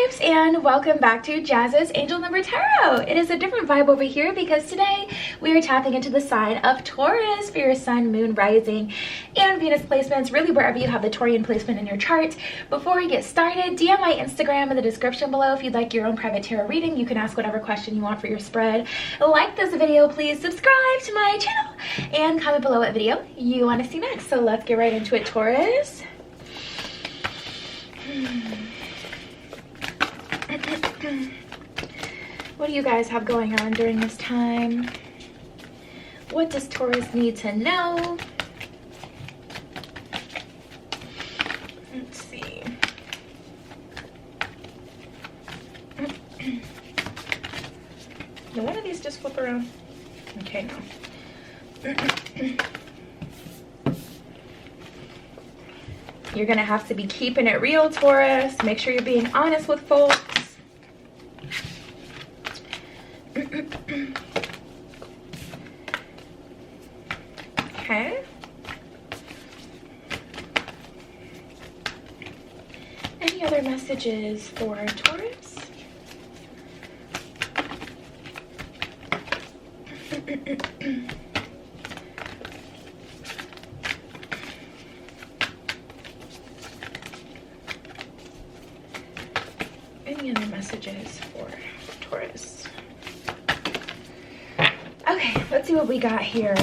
vibes, and welcome back to Jazz's Angel Number Tarot. It is a different vibe over here because today we are tapping into the sign of Taurus for your sun, moon, rising, and Venus placements, really wherever you have the Taurian placement in your chart. Before we get started, DM my Instagram in the description below if you'd like your own private tarot reading. You can ask whatever question you want for your spread. Like this video, please subscribe to my channel, and comment below what video you want to see next. So let's get right into it, Taurus. What do you guys have going on during this time? What does Taurus need to know? Let's see. Did one of these just flip around? Okay, no. You're gonna have to be keeping it real, Taurus. Make sure you're being honest with folks. Okay. Any other messages for Taurus? Any other messages for Taurus? Okay, let's see what we got here.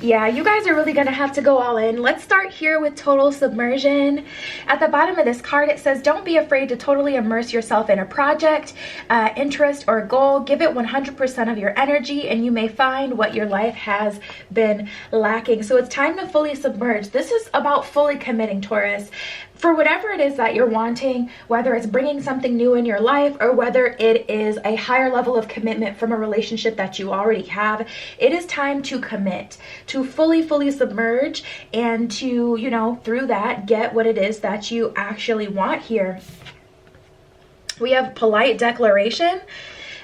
Yeah, you guys are really gonna have to go all in. Let's start here with total submersion. At the bottom of this card, it says, don't be afraid to totally immerse yourself in a project, interest, or goal. Give it 100% of your energy, and you may find what your life has been lacking. So it's time to fully submerge. This is about fully committing, Taurus. For whatever it is that you're wanting, whether it's bringing something new in your life or whether it is a higher level of commitment from a relationship that you already have, it is time to commit, to fully submerge, and to, you know, through that, get what it is that you actually want here. We have polite declaration.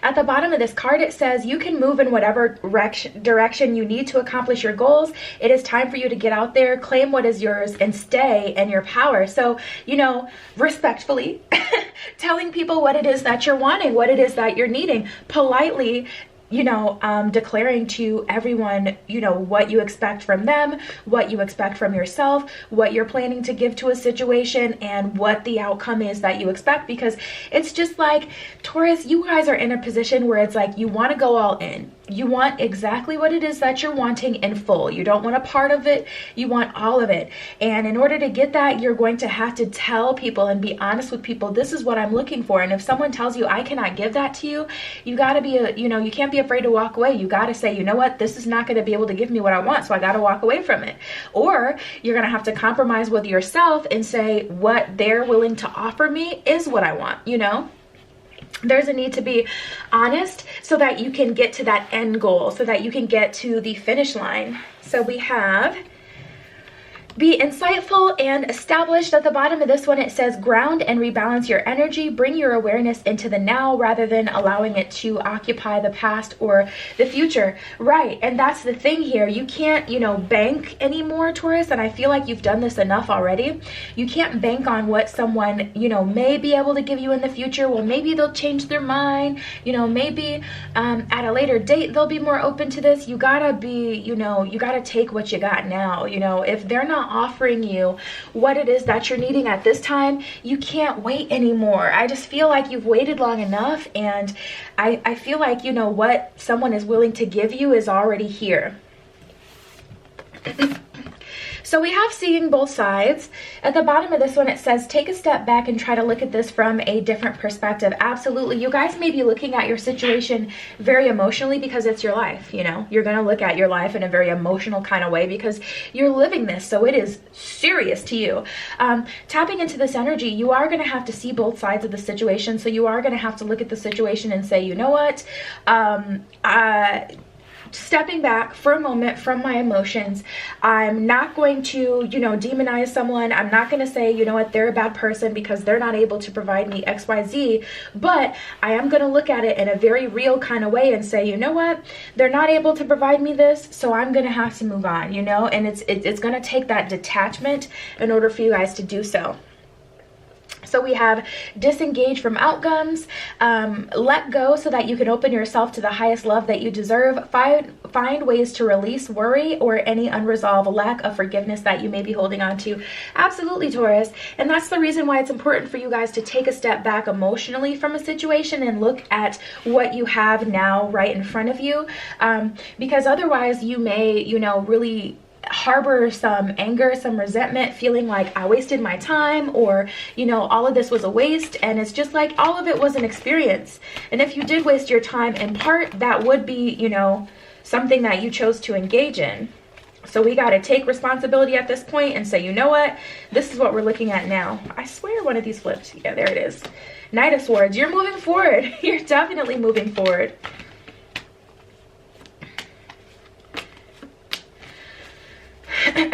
At the bottom of this card, it says you can move in whatever direction you need to accomplish your goals. It is time for you to get out there, claim what is yours, and stay in your power. So, you know, respectfully telling people what it is that you're wanting, what it is that you're needing, politely, you know, declaring to everyone, you know, what you expect from them, what you expect from yourself, what you're planning to give to a situation, and what the outcome is that you expect. Because it's just like, Taurus, you guys are in a position where it's like you want to go all in. You want exactly what it is that you're wanting in full. You don't want a part of it. You want all of it. And in order to get that, you're going to have to tell people and be honest with people, this is what I'm looking for. And if someone tells you, I cannot give that to you, you got to be, you can't be afraid to walk away. You got to say, you know what, this is not going to be able to give me what I want, so I got to walk away from it. Or you're going to have to compromise with yourself and say, what they're willing to offer me is what I want, you know? There's a need to be honest so that you can get to that end goal, so that you can get to the finish line. So we have be insightful and established. At the bottom of this one, it says ground and rebalance your energy. Bring your awareness into the now rather than allowing it to occupy the past or the future. Right, and that's the thing here. You can't, you know, bank anymore, Taurus, and I feel like you've done this enough already. You can't bank on what someone, you know, may be able to give you in the future. Well, maybe they'll change their mind. You know, maybe at a later date they'll be more open to this. You gotta be, you know, you gotta take what you got now. You know, if they're not offering you what it is that you're needing at this time, you can't wait anymore. I just feel like you've waited long enough, and I feel like, you know, what someone is willing to give you is already here. So we have seeing both sides. At the bottom of this one, it says, take a step back and try to look at this from a different perspective. Absolutely. You guys may be looking at your situation very emotionally because it's your life, you know. You're going to look at your life in a very emotional kind of way because you're living this, so it is serious to you. Tapping into this energy, you are going to have to see both sides of the situation. So you are going to have to look at the situation and say, you know what, stepping back for a moment from my emotions. I'm not going to, you know, demonize someone. I'm not going to say, you know what, they're a bad person because they're not able to provide me XYZ, but I am going to look at it in a very real kind of way and say, you know what, they're not able to provide me this, so I'm going to have to move on, you know. And it's going to take that detachment in order for you guys to do so. So we have disengage from outcomes, let go so that you can open yourself to the highest love that you deserve, find ways to release worry or any unresolved lack of forgiveness that you may be holding on to. Absolutely, Taurus. And that's the reason why it's important for you guys to take a step back emotionally from a situation and look at what you have now right in front of you, because otherwise you may, you know, really harbor some anger, some resentment, feeling like I wasted my time, or, you know, all of this was a waste. And it's just like all of it was an experience. And if you did waste your time in part, that would be, you know, something that you chose to engage in. So we got to take responsibility at this point and say, you know what, this is what we're looking at now. I swear one of these flips. Yeah, there it is. Knight of Swords. You're moving forward. You're definitely moving forward. All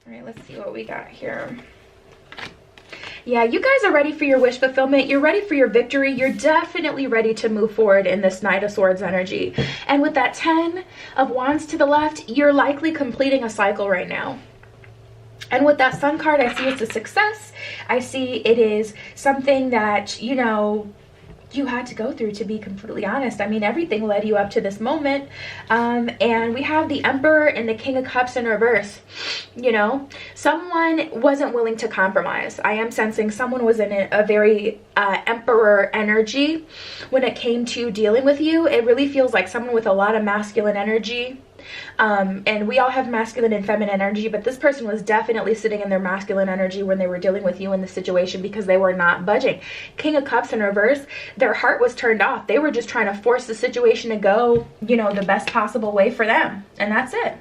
right, let's see what we got here. Yeah, you guys are ready for your wish fulfillment. You're ready for your victory. You're definitely ready to move forward in this Knight of Swords energy. And with that 10 of Wands to the left, you're likely completing a cycle right now. And with that Sun card, I see it's a success. I see it is something that, you know, you had to go through, to be completely honest. I mean, everything led you up to this moment. And we have the Emperor and the King of Cups in reverse. You know, someone wasn't willing to compromise. I am sensing someone was in a very Emperor energy when it came to dealing with you. It really feels like someone with a lot of masculine energy. And we all have masculine and feminine energy, but this person was definitely sitting in their masculine energy when they were dealing with you in the situation, because they were not budging. King of Cups in reverse, their heart was turned off. They were just trying to force the situation to go, you know, the best possible way for them. And that's it.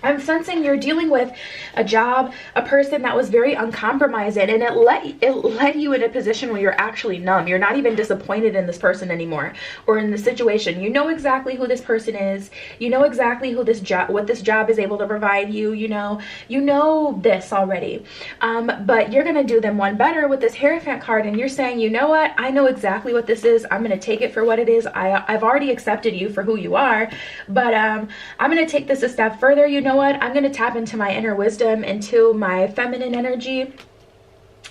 I'm sensing you're dealing with a job, a person that was very uncompromising, and it led you in a position where you're actually numb. You're not even disappointed in this person anymore, or in the situation. You know exactly who this person is. You know exactly who this job, what this job is able to provide you. You know this already. But you're gonna do them one better with this Hierophant card, and you're saying, you know what? I know exactly what this is. I'm gonna take it for what it is. I've already accepted you for who you are, but I'm gonna take this a step further. You know what? I'm going to tap into my inner wisdom, into my feminine energy,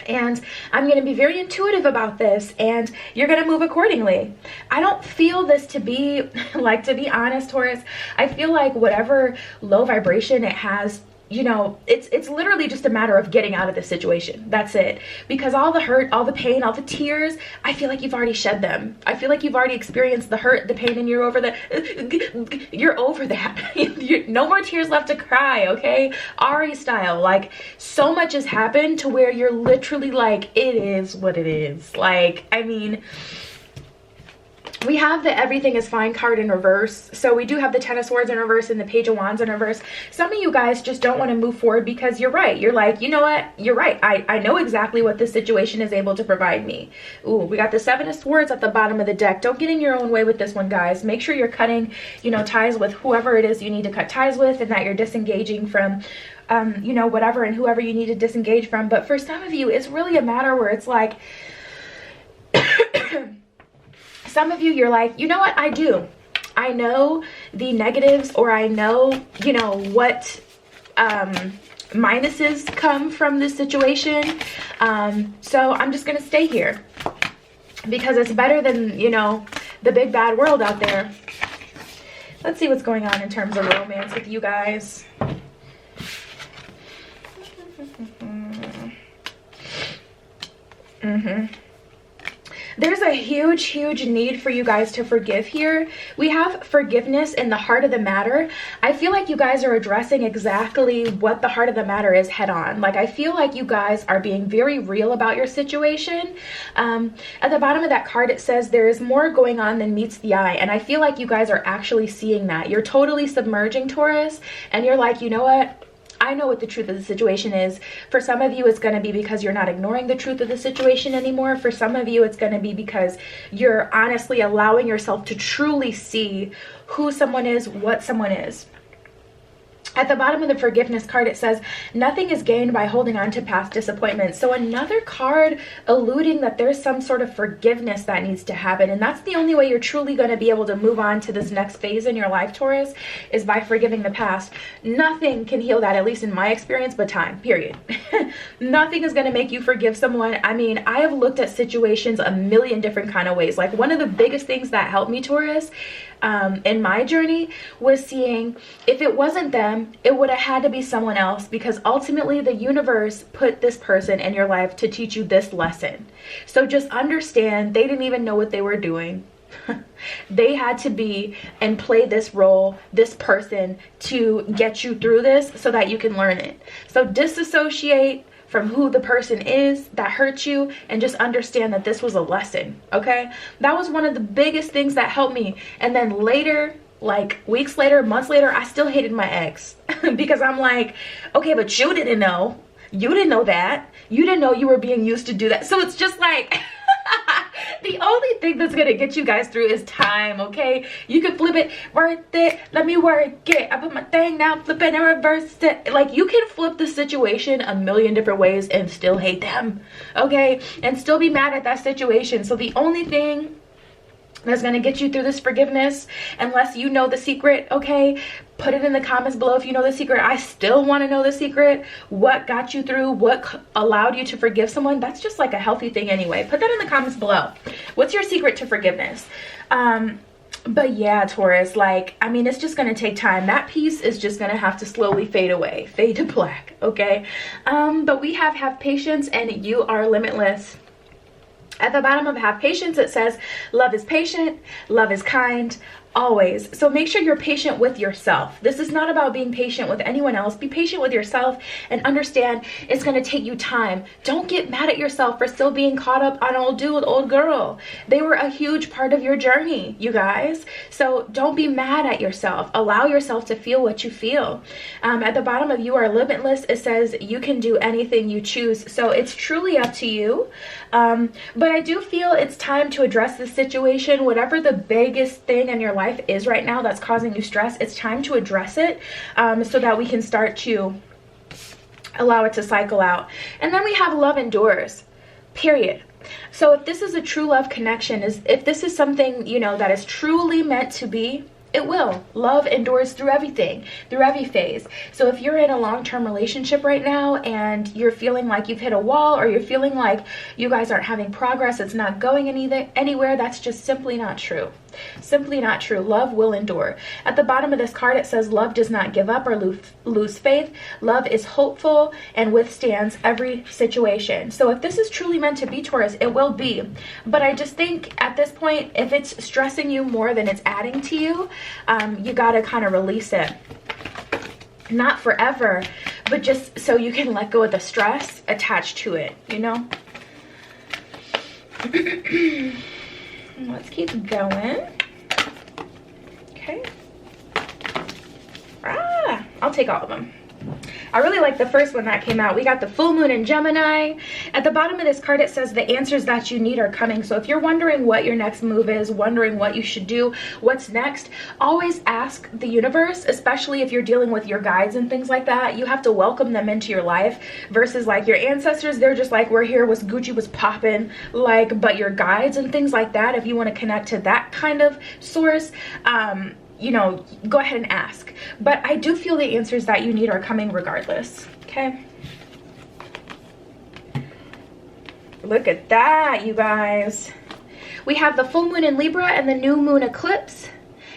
and I'm going to be very intuitive about this, and you're going to move accordingly. I don't feel this to be, like, to be honest, Taurus, I feel like whatever low vibration it has, you know, it's literally just a matter of getting out of this situation. That's it. Because all the hurt, all the pain, all the tears, I feel like you've already shed them. I feel like you've already experienced the hurt, the pain, and you're over that. You're over that. No more tears left to cry, okay? Ari style. Like, so much has happened to where you're literally like, it is what it is. Like, I mean, we have the Everything is Fine card in reverse. So we do have the Ten of Swords in reverse and the Page of Wands in reverse. Some of you guys just don't want to move forward because you're right. You're like, you know what? You're right. I know exactly what this situation is able to provide me. Ooh, we got the Seven of Swords at the bottom of the deck. Don't get in your own way with this one, guys. Make sure you're cutting, you know, ties with whoever it is you need to cut ties with, and that you're disengaging from you know, whatever and whoever you need to disengage from. But for some of you, it's really a matter where it's like some of you, you're like, you know what? I do. I know the negatives, or I know, you know, what minuses come from this situation. So I'm just going to stay here because it's better than, you know, the big bad world out there. Let's see what's going on in terms of romance with you guys. There's a huge need for you guys to forgive here. We have forgiveness in the heart of the matter. I feel like you guys are addressing exactly what the heart of the matter is head on. Like, I feel like you guys are being very real about your situation. At the bottom of that card, it says there is more going on than meets the eye. And I feel like you guys are actually seeing that. You're totally submerging, Taurus. And you're like, you know what? I know what the truth of the situation is. For some of you, it's going to be because you're not ignoring the truth of the situation anymore. For some of you, it's going to be because you're honestly allowing yourself to truly see who someone is, what someone is. At the bottom of the forgiveness card, it says, nothing is gained by holding on to past disappointments. So another card alluding that there's some sort of forgiveness that needs to happen. And that's the only way you're truly going to be able to move on to this next phase in your life, Taurus, is by forgiving the past. Nothing can heal that, at least in my experience, but time, period. Nothing is going to make you forgive someone. I mean, I have looked at situations a million different kind of ways. Like, one of the biggest things that helped me, Taurus, in my journey was seeing if it wasn't them, it would have had to be someone else, because ultimately the universe put this person in your life to teach you this lesson. So just understand, they didn't even know what they were doing. They had to be and play this role, this person, to get you through this so that you can learn it. So disassociate from who the person is that hurt you and just understand that this was a lesson. Okay, that was one of the biggest things that helped me. And then later, like weeks later, months later, I still hated my ex because I'm like, okay, but you didn't know that, you didn't know you were being used to do that. So it's just like the only thing that's gonna get you guys through is time. Okay, you can flip it, worth it, let me work it, I put my thing down, flip it and reverse it. Like, you can flip the situation a million different ways and still hate them, okay, and still be mad at that situation. So the only thing that's going to get you through this forgiveness, unless you know the secret, okay, put it in the comments below if you know the secret. I still want to know the secret. What got you through? What allowed you to forgive someone? That's just like a healthy thing anyway. Put that in the comments below. What's your secret to forgiveness? But yeah, Taurus, like, I mean, it's just going to take time. That piece is just going to have to slowly fade away, fade to black, okay? But we have patience and you are limitless. At the bottom of have patience, it says, love is patient, love is kind, always. So make sure you're patient with yourself. This is not about being patient with anyone else. Be patient with yourself and understand it's going to take you time. Don't get mad at yourself for still being caught up on old dude, old girl. They were a huge part of your journey, you guys. So don't be mad at yourself. Allow yourself to feel what you feel. At the bottom of you are limitless, it says you can do anything you choose. So it's truly up to you. But I do feel it's time to address this situation. Whatever the biggest thing in your life is right now that's causing you stress, it's time to address it, so that we can start to allow it to cycle out. And then we have love endures, period. So if this is a true love connection, if this is something, you know, that is truly meant to be, it will. Love endures through everything, through every phase. So if you're in a long-term relationship right now and you're feeling like you've hit a wall, or you're feeling like you guys aren't having progress, it's not going anywhere, that's just simply not true. Simply not true. Love will endure. At the bottom of this card, it says love does not give up or lose faith. Love is hopeful and withstands every situation. So if this is truly meant to be, Taurus, it will be. But I just think at this point, if it's stressing you more than it's adding to you, you got to kind of release it. Not forever, but just so you can let go of the stress attached to it, you know? Let's keep going. Okay. I'll take all of them. I really like the first one that came out. We got the full moon in Gemini. At the bottom of this card, it says the answers that you need are coming. So if you're wondering what your next move is, wondering what you should do, what's next, always ask the universe, especially if you're dealing with your guides and things like that. You have to welcome them into your life versus like your ancestors. They're just like, we're here, was Gucci was popping, like, but your guides and things like that, if you want to connect to that kind of source, you know, go ahead and ask. But I do feel the answers that you need are coming regardless. Okay. Look at that, you guys. We have the full moon in Libra and the new moon eclipse.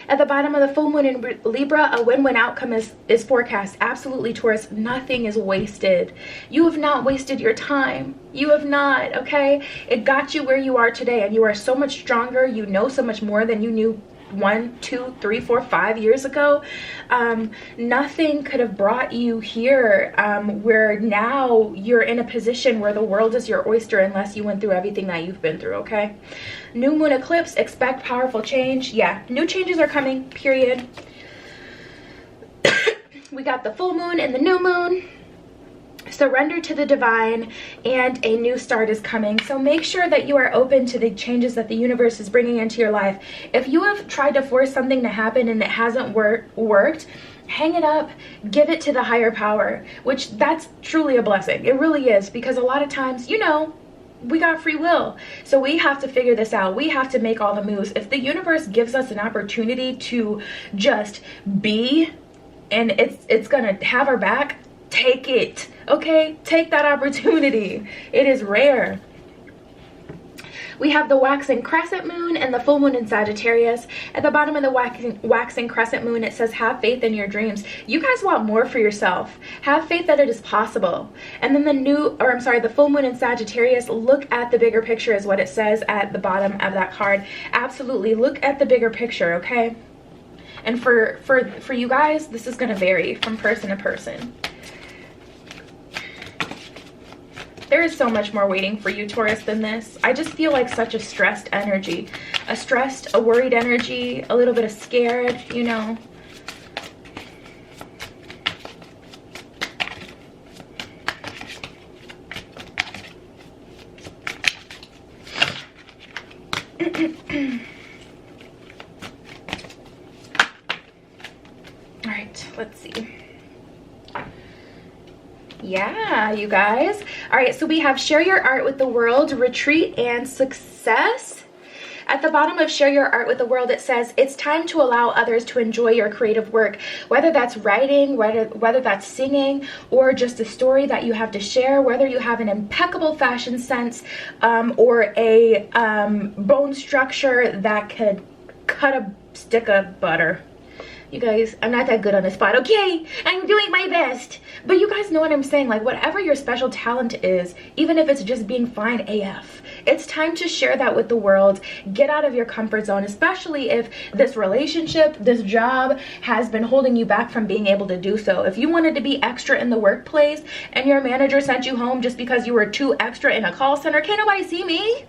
At the bottom of the full moon in Libra, a win-win outcome is forecast. Absolutely, Taurus. Nothing is wasted. You have not wasted your time. You have not, okay? It got you where you are today, and you are so much stronger. You know so much more than you knew 1, 2, 3, 4, 5 years ago. Nothing could have brought you here, where now you're in a position where the world is your oyster unless you went through everything that you've been through, okay? New moon eclipse, expect powerful change. Yeah, new changes are coming, period. We got the full moon and the new moon. Surrender to the divine, and a new start is coming. So make sure that you are open to the changes that the universe is bringing into your life. If you have tried to force something to happen and it hasn't worked, hang it up, give it to the higher power, which that's truly a blessing. It really is, because a lot of times, you know, we got free will, so we have to figure this out. We have to make all the moves. If the universe gives us an opportunity to just be, and it's gonna have our back, take it. Okay, take that opportunity. It is rare. We have the waxing crescent moon and the full moon in Sagittarius. At the bottom of the waxing crescent moon, it says, have faith in your dreams. You guys want more for yourself. Have faith that it is possible. And then the full moon in Sagittarius, look at the bigger picture is what it says at the bottom of that card. Absolutely, look at the bigger picture, okay? And for you guys, this is going to vary from person to person. There is so much more waiting for you, Taurus, than this. I just feel like such a stressed energy. A worried energy, a little bit of scared, you know. All right, let's see. Yeah, you guys. All right, so we have share your art with the world, retreat, and success. At the bottom of share your art with the world, it says it's time to allow others to enjoy your creative work, whether that's writing, whether that's singing, or just a story that you have to share, whether you have an impeccable fashion sense, or a bone structure that could cut a stick of butter. You guys, I'm not that good on the spot, okay? I'm doing my best. But you guys know what I'm saying. Like, whatever your special talent is, even if it's just being fine AF, it's time to share that with the world. Get out of your comfort zone, especially if this relationship, this job has been holding you back from being able to do so. If you wanted to be extra in the workplace and your manager sent you home just because you were too extra in a call center, can't nobody see me?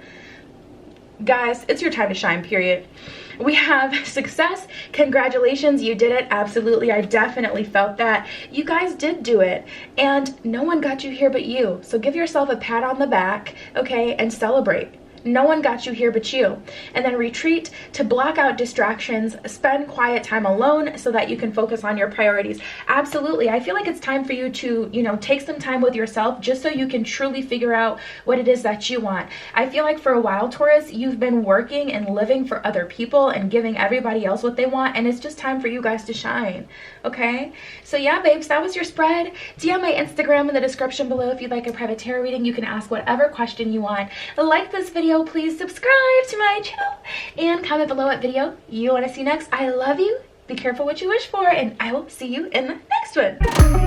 Guys, it's your time to shine, period. We have success. Congratulations, you did it. Absolutely, I definitely felt that. You guys did do it, and no one got you here but you. So give yourself a pat on the back, okay, and celebrate. No one got you here but you. And then retreat to block out distractions, spend quiet time alone so that you can focus on your priorities. Absolutely. I feel like it's time for you to, you know, take some time with yourself just so you can truly figure out what it is that you want. I feel like for a while, Taurus, you've been working and living for other people and giving everybody else what they want, and it's just time for you guys to shine. Okay? So yeah, babes, that was your spread. DM my Instagram in the description below if you'd like a private tarot reading. You can ask whatever question you want. Like this video, please subscribe to my channel and comment below what video you want to see next. I love you. Be careful what you wish for, and I will see you in the next one.